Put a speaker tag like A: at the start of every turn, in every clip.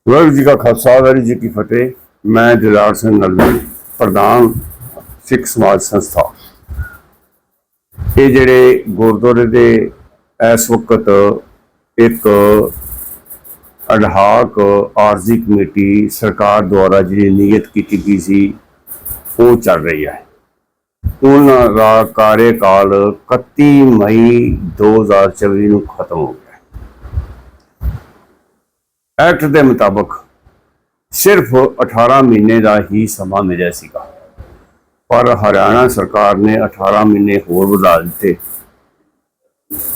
A: वाहिगुरू जी का खालसा वाहिगुरू जी की फतेह। मैं दिलार सिंह नलवी, प्रधान सिख समाज संस्था। ये जिहड़े गुरुद्वारे दे इस वक्त एक अडहाक आरजी कमेटी सरकार द्वारा जी नियत की गई सी वो चल रही है। उनका कार्यकाल 31 मई 2024 को खत्म हो गया। एक्ट के मुताबिक सिर्फ 18 महीने का ही समा मिला सीगा, पर हरियाणा सरकार ने 18 महीने होर वधा दिते।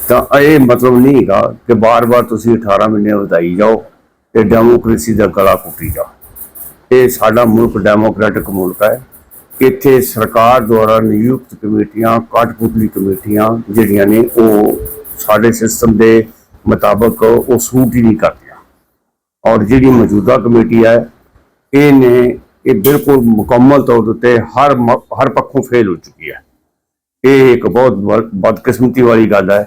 A: तो ये मतलब नहीं है कि बार बार तुम 18 महीने वधाई जाओ तो डेमोक्रेसी का गला पुटी जाओ। ये साडा मुल्क डेमोक्रेटिक मुल्क है। इत्थे सरकार द्वारा नियुक्त कमेटियां, कठपुतली कमेटियां जिहड़ियां ने वो साडे सिस्टम के मुताबिक वो सूट ही नहीं करती। और जी मौजूदा कमेटी है ये बिल्कुल मुकम्मल तौर पर हर पक्षों फेल हो चुकी है। ये एक बहुत बदकिस्मती वाली गल है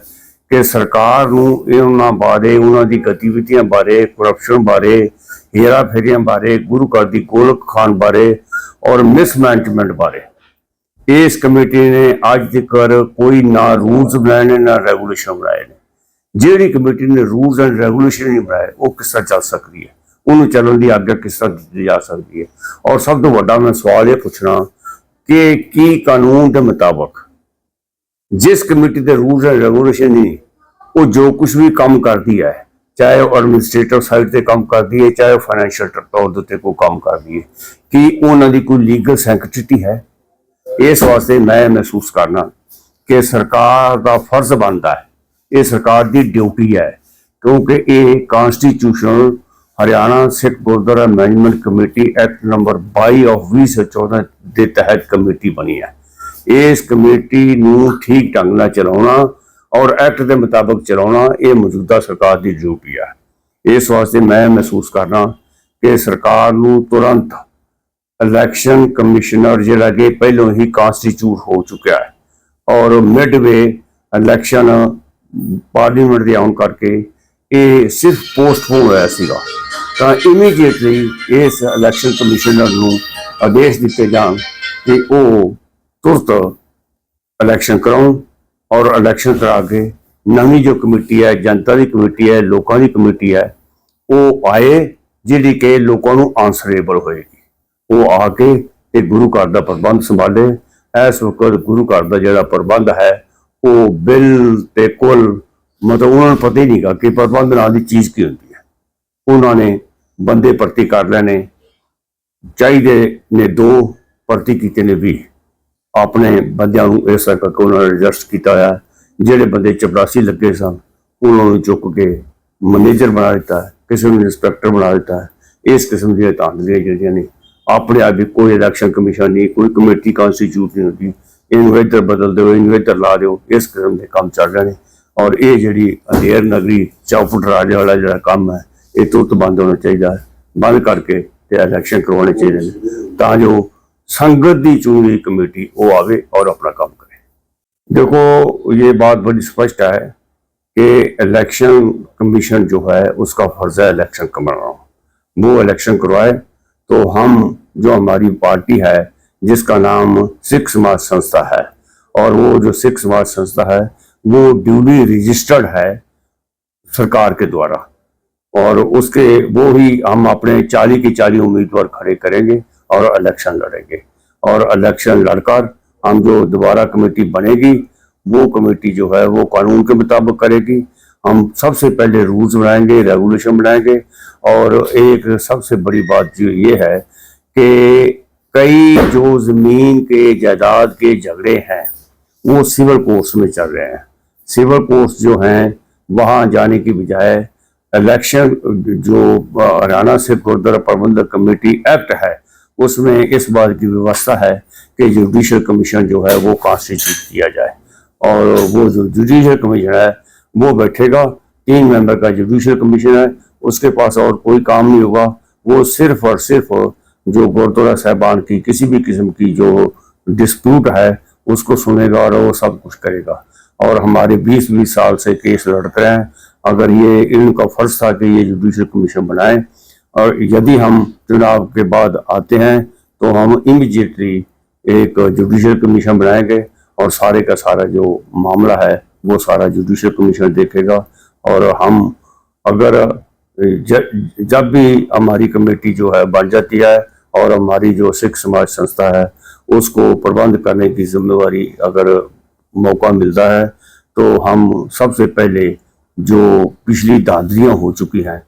A: कि सरकार उन्होंने बारे, उन्होंने गतिविधियों बारे, करप्शन बारे, हेरा फेरियां बारे, गुरु घर की गोलक खान बारे और मिसमैनेजमेंट बारे इस कमेटी ने अज तक कोई ना रूल्स बनाए ने ना रेगूलेशन बनाए ने। जिहड़ी कमेटी ने रूल्स एंड रेगूलेशन नहीं बनाए वो किस तरह चल सकती है, उन्होंने चलन की आज्ञा किस तरह दी जा सकती है। और सब तो वड्डा मैं सवाल ये पूछना कि की कानून के मुताबिक जिस कमेटी के रूल्स एंड रेगूलेशन नहीं वो जो कुछ भी काम करती है, चाहे वो एडमिनिस्ट्रेटिव साइड से काम करती है, चाहे वो फाइनैशियल तौर पर कोई काम करती है, कि उन्होंने कोई लीगल सैंक्टिटी है। इस वास्ते मैं महसूस करना कि सरकार का फर्ज बनता है, ये सरकार की ड्यूटी है, क्योंकि ये constitutional Haryana Sikh gurdwara management committee act number 22 of 2014 के तहत कमेटी बनी है। इस कमेटी को ठीक ढंग से चलाना और एक्ट के मुताबिक चलाना ये मौजूदा सरकार की ड्यूटी है। इस वास्ते मैं महसूस करना कि सरकार को तुरंत इलैक्शन कमिश्नर जिहड़ा कि पहलों ही कॉन्स्टिट्यूट हो चुका है और मिडवे इलैक्शन पार्लीमेंट के आने करके ये सिर्फ पोस्टपोन होया सीगा, तो इमीडिएटली इस इलैक्शन कमिश्नर को आदेश दिते जान कि वो तुरंत इलैक्शन कराओ और इलैक्शन करा के नवी जो कमेटी है, जनता की कमेटी है, लोगों की कमेटी है, वो आए जिहड़ी कि लोगों को आंसरेबल होएगी। वो आके गुरु घर का प्रबंध संभाले। इस वक्त गुरु घर का जो प्रबंध है वो बिल कुल मतलब उन्होंने पता ही नहीं गा कि प्रबंध नाम की चीज़ की होती है। उन्होंने बंदे भर्ती कर लेने चाहिए ने, 2 भर्ती किए ने 20 अपने बंद इस तरह करके उन्होंने रजिस्ट किया है। जोड़े बंदे चपरासी लगे सन उन्होंने चुक के मैनेजर बना दिता है, किसी ने इंस्पैक्टर बना दिता है। इस किस्म की धांधलियां जिहड़ियां ने अपने आप ही कोई इलैक्शन कमीशन नहीं, कोई कमेटी कॉन्स्टिट्यूट नहीं होती, इनू इधर बदल दो, इनू इधर ला दो, इस किस्म के काम चल रहे हैं। और ये जी अंधेर नगरी चौपट राजे वाला जो काम है ये तुरंत बंद होना चाहिए, बंद करके इलैक्शन करवाने चाहिए ता जो संगत की चुनी हुई कमेटी वो आवे और अपना काम करे। देखो ये बात बड़ी स्पष्ट है कि इलेक्शन कमीशन जो है उसका फर्ज है इलेक्शन करवाना। वो इलेक्शन करवाए तो हम जो हमारी पार्टी है जिसका नाम सिख समाज संस्था है, और वो जो सिख समाज संस्था है वो ड्यूली रजिस्टर्ड है सरकार के द्वारा, और उसके वो ही हम अपने 40 के 40 उम्मीदवार खड़े करेंगे और इलेक्शन लड़ेंगे। और इलेक्शन लड़कर हम जो दोबारा कमेटी बनेगी वो कमेटी जो है वो कानून के मुताबिक करेगी। हम सबसे पहले रूल्स बनाएंगे, रेगुलेशन बनाएंगे। और एक सबसे बड़ी बात जो ये है कि कई जो ज़मीन के जायदाद के झगड़े हैं वो सिविल कोर्ट्स में चल रहे हैं। सिविल कोर्ट्स जो हैं वहाँ जाने की बजाय इलेक्शन जो हरियाणा सिख गुरुद्वारा प्रबंधक कमेटी एक्ट है उसमें इस बात की व्यवस्था है कि जुडिशल कमीशन जो है वो कॉन्स्टिट्यूट किया जाए, और वो जो जुडिशल कमीशन है वो बैठेगा। 3 मेंबर का जुडिशल कमीशन है, उसके पास और कोई काम नहीं होगा। वो सिर्फ और सिर्फ जो गुरुद्वारा साहिबान की किसी भी किस्म की जो डिस्प्यूट है उसको सुनेगा और वो सब कुछ करेगा। और हमारे 20-20 साल से केस लड़ते हैं। अगर ये इनका फर्ज था कि ये जुडिशल कमीशन बनाए और यदि हम चुनाव के बाद आते हैं तो हम इमीडिएटली एक जुडिशियल कमीशन बनाएंगे और सारे का सारा जो मामला है वो सारा जुडिशियल कमीशन देखेगा। और हम अगर जब भी हमारी कमेटी जो है बन जाती है और हमारी जो सिख समाज संस्था है उसको प्रबंध करने की जिम्मेवारी अगर मौका मिलता है तो हम सबसे पहले जो पिछली धांधलियां हो चुकी हैं,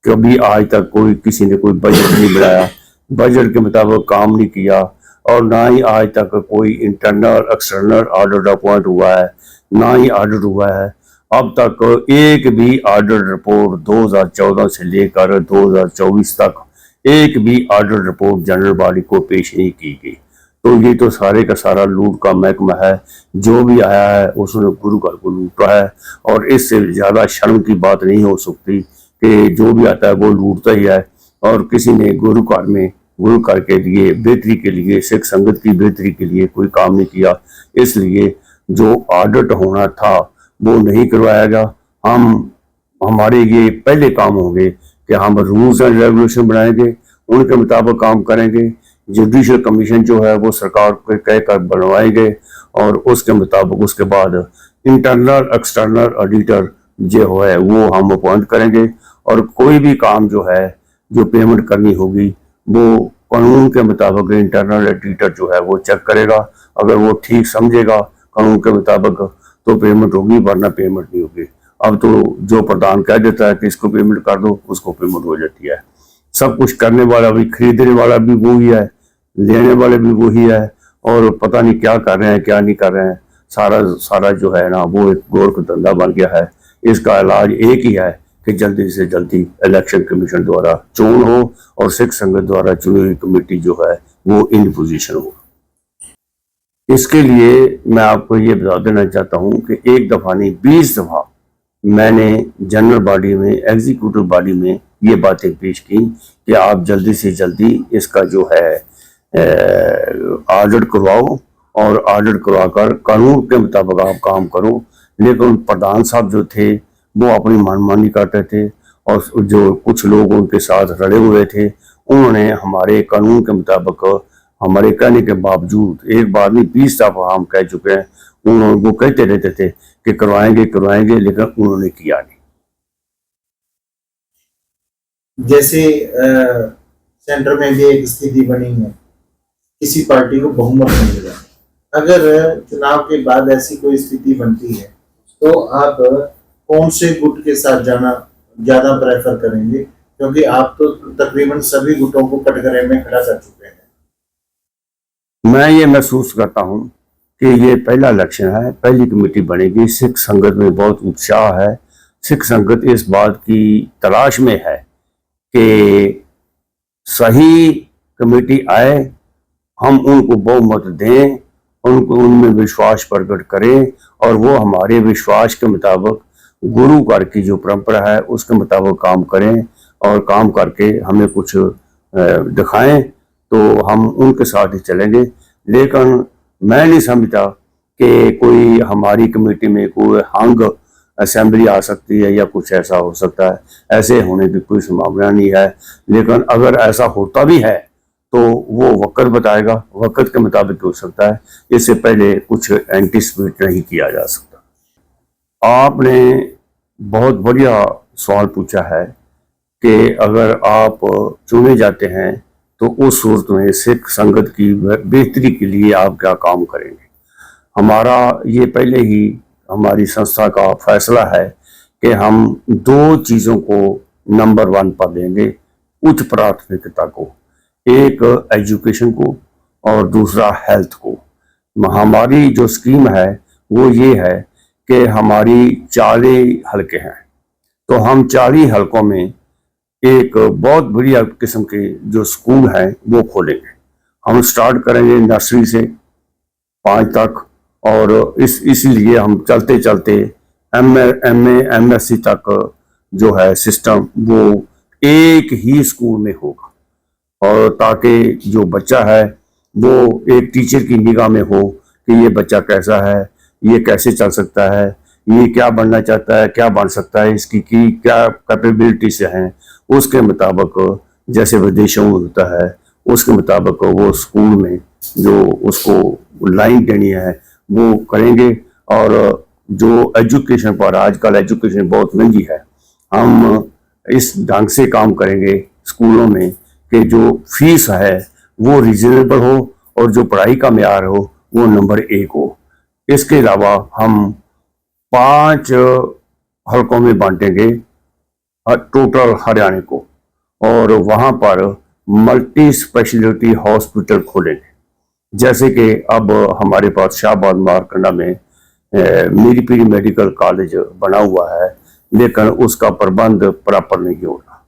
A: कभी आज तक किसी ने कोई बजट नहीं बनाया, बजट के मुताबिक काम नहीं किया, और ना ही आज तक कोई इंटरनल एक्सटर्नल ऑडिट अपॉइंट हुआ है, ना ही ऑडिट हुआ है। अब तक एक भी ऑडिट रिपोर्ट 2014 से लेकर 2024 तक एक भी ऑडिट रिपोर्ट जनरल बॉडी को पेश नहीं की गई। तो ये तो सारे का सारा लूट का महकमा है। जो भी आया है उसने गुरु घर को लूटा है, और इससे ज़्यादा शर्म की बात नहीं हो सकती कि जो भी आता है वो लूटता ही है। और किसी ने गुरु घर के लिए, बेहतरी के लिए, सिख संगत की बेहतरी के लिए कोई काम नहीं किया। इसलिए जो ऑडिट होना था वो नहीं करवाया गया। हमारे ये पहले काम होंगे कि हम रूल्स एंड रेगुलेशन बनाएंगे, उनके मुताबिक काम करेंगे। जुडिशियल कमीशन जो है वो सरकार को कहकर बनवाएंगे और उसके मुताबिक उसके बाद इंटरनल एक्सटर्नल ऑडिटर जो है वो हम अपॉइंट करेंगे। और कोई भी काम जो है जो पेमेंट करनी होगी वो कानून के मुताबिक इंटरनल ऑडिटर जो है वो चेक करेगा। अगर वो ठीक समझेगा कानून के मुताबिक तो पेमेंट होगी, वरना पेमेंट नहीं होगी। अब तो जो प्रधान कह देता है कि इसको पेमेंट कर दो, उसको पेमेंट हो जाती है। सब कुछ करने वाला भी, खरीदने वाला भी वही है, लेने वाले भी वही है, और पता नहीं क्या कर रहे हैं क्या नहीं कर रहे हैं। सारा जो है ना वो एक गोरख धंधा बन गया है। इसका इलाज एक ही है कि जल्दी से जल्दी इलेक्शन कमीशन द्वारा चुन हो और सिख संगत द्वारा चुनी हुई कमेटी जो है वो इन पोजीशन हो। इसके लिए मैं आपको ये बता देना चाहता हूँ कि एक दफ़ा नहीं 20 दफ़ा मैंने जनरल बॉडी में, एग्जीक्यूटिव बॉडी में ये बातें पेश की कि आप जल्दी से जल्दी इसका जो है ऑडिट करवाओ और ऑडिट करवाकर कानून के मुताबिक आप काम करो। लेकिन प्रधान साहब जो थे वो अपनी मनमानी करते थे, और जो कुछ लोग उनके साथ रले हुए थे उन्होंने हमारे कानून के मुताबिक, हमारे कहने के बावजूद, एक बार नहीं 20 दफा हम कह चुके हैं, उन्होंने वो कहते रहते थे कि करवाएंगे, लेकिन उन्होंने किया नहीं।
B: जैसे सेंटर में भी एक स्थिति बनी है, किसी पार्टी को बहुमत नहीं मिला। अगर चुनाव के बाद ऐसी कोई स्थिति बनती है तो आप कौन से गुट के साथ जाना ज्यादा प्रेफर करेंगे, क्योंकि आप तो तकरीबन सभी गुटों को कटघरे में खड़ा कर चुके हैं।
A: मैं ये महसूस करता हूँ कि ये पहला इलेक्शन है, पहली कमेटी बनेगी। सिख संगत में बहुत उत्साह है। सिख संगत इस बात की तलाश में है कि सही कमेटी आए, हम उनको बहुमत दें, उनको उनमें विश्वास प्रकट करें, और वो हमारे विश्वास के मुताबिक, गुरु घर की जो परंपरा है उसके मुताबिक काम करें, और काम करके हमें कुछ दिखाएं तो हम उनके साथ ही चलेंगे। लेकिन मैं नहीं समझता कि कोई हमारी कमेटी में कोई हंग असेंबली आ सकती है या कुछ ऐसा हो सकता है। ऐसे होने की कोई संभावना नहीं है। लेकिन अगर ऐसा होता भी है तो वो वक्त बताएगा, वक्त के मुताबिक हो सकता है। इससे पहले कुछ एंटीसिपेट नहीं किया जा सकता। आपने बहुत बढ़िया सवाल पूछा है कि अगर आप चुने जाते हैं तो उस सूरत में सिख संगत की बेहतरी के लिए आप क्या काम करेंगे। हमारा ये पहले ही हमारी संस्था का फैसला है कि हम दो चीज़ों को नंबर 1 पर देंगे, उच्च प्राथमिकता को। एक एजुकेशन को और दूसरा हेल्थ को। हमारी जो स्कीम है वो ये है कि हमारी 40 हलके हैं, तो हम 40 हलकों में एक बहुत बढ़िया किस्म के जो स्कूल हैं वो खोलेंगे। हम स्टार्ट करेंगे नर्सरी से 5 तक, और इसीलिए हम चलते चलते MSc तक जो है सिस्टम वो एक ही स्कूल में होगा, और ताकि जो बच्चा है वो एक टीचर की निगाह में हो कि ये बच्चा कैसा है, ये कैसे चल सकता है, ये क्या बनना चाहता है, क्या बन सकता है, इसकी क्या कैपेबिलिटी से हैं, उसके मुताबिक जैसे विदेशों में होता है, उसके मुताबिक वो स्कूल में जो उसको लाइन देनी है वो करेंगे। और जो एजुकेशन पर, आजकल एजुकेशन बहुत महंगी है, हम इस ढंग से काम करेंगे स्कूलों में कि जो फीस है वो रिजनेबल हो और जो पढ़ाई का म्यार हो वो नंबर 1 हो। इसके अलावा हम 5 हलकों में बांटेंगे टोटल हरियाणा को, और वहां पर मल्टी स्पेशलिटी हॉस्पिटल खोलेंगे। जैसे कि अब हमारे पास शाहबाद मारकंडा में मीरी पीरी मेडिकल कॉलेज बना हुआ है, लेकिन उसका प्रबंध प्रॉपर नहीं हो रहा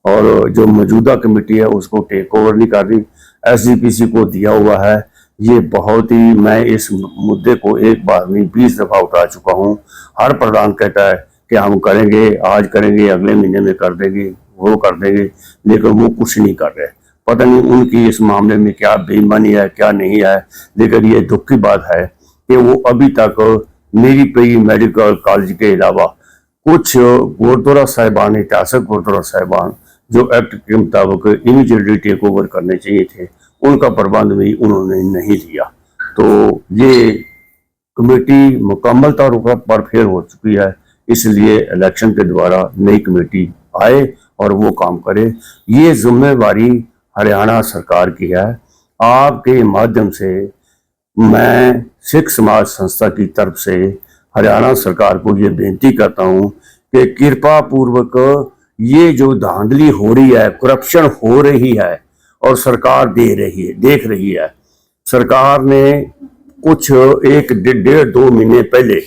A: और जो मौजूदा कमेटी है उसको टेक ओवर नहीं कर रही, एसजीपीसी को दिया हुआ है। ये बहुत ही, मैं इस मुद्दे को एक बार नहीं 20 दफा उठा चुका हूँ। हर प्रधान कहता है कि हम करेंगे, आज करेंगे, अगले महीने में कर देंगे, वो कर देंगे, लेकिन वो कुछ नहीं कर रहे। पता नहीं उनकी इस मामले में क्या बेईमानी है, क्या नहीं है, लेकिन ये दुख की बात है कि वो अभी तक मीरी पीरी मेडिकल कॉलेज के अलावा कुछ गुरुद्वारा साहिबान, ऐतिहासिक गुरुद्वारा साहिबान जो एक्ट के मुताबिक इमीडिएटली टेक ओवर करने चाहिए थे, उनका प्रबंध भी उन्होंने नहीं लिया। तो ये कमेटी मुकम्मल तौर पर फेल हो चुकी है, इसलिए इलेक्शन के द्वारा नई कमेटी आए और वो काम करे। ये जिम्मेवारी हरियाणा सरकार की है। आपके माध्यम से मैं सिख समाज संस्था की तरफ से हरियाणा सरकार को ये बेनती करता हूँ कि कृपा पूर्वक ये जो धांधली हो रही है, करप्शन हो रही है और सरकार देख रही है। सरकार ने कुछ 1-1.5-2 महीने पहले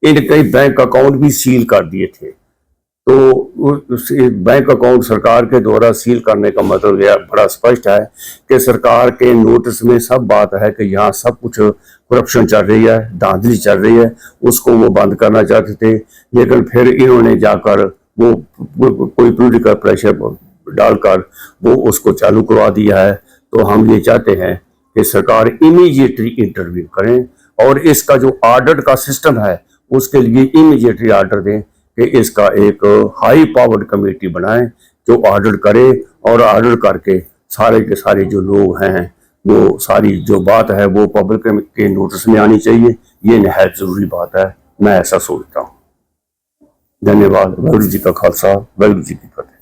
A: इनके बैंक अकाउंट भी सील कर दिए थे। तो बैंक अकाउंट सरकार के द्वारा सील करने का मतलब यह बड़ा स्पष्ट है कि सरकार के नोटिस में सब बात है कि यहाँ सब कुछ करप्शन चल रही है, धांधली चल रही है, उसको वो बंद करना चाहते थे। लेकिन फिर इन्होंने जाकर वो कोई पॉलिटिकल प्रेशर डालकर वो उसको चालू करवा दिया है। तो हम ये चाहते हैं कि सरकार इमीडिएटली इंटरव्यू करें और इसका जो ऑडिट का सिस्टम है उसके लिए इमीडिएटली ऑर्डर दें कि इसका एक हाई पावर्ड कमेटी बनाएं जो ऑडिट करे, और ऑडिट करके सारे के सारे जो लोग हैं वो सारी जो बात है वो पब्लिक के नोटिस में आनी चाहिए। ये निहायत जरूरी बात है, मैं ऐसा सोचता हूँ। धन्यवाद। वाहिगुरू जी का खालसा, वाहिगुरू जी की फतेह।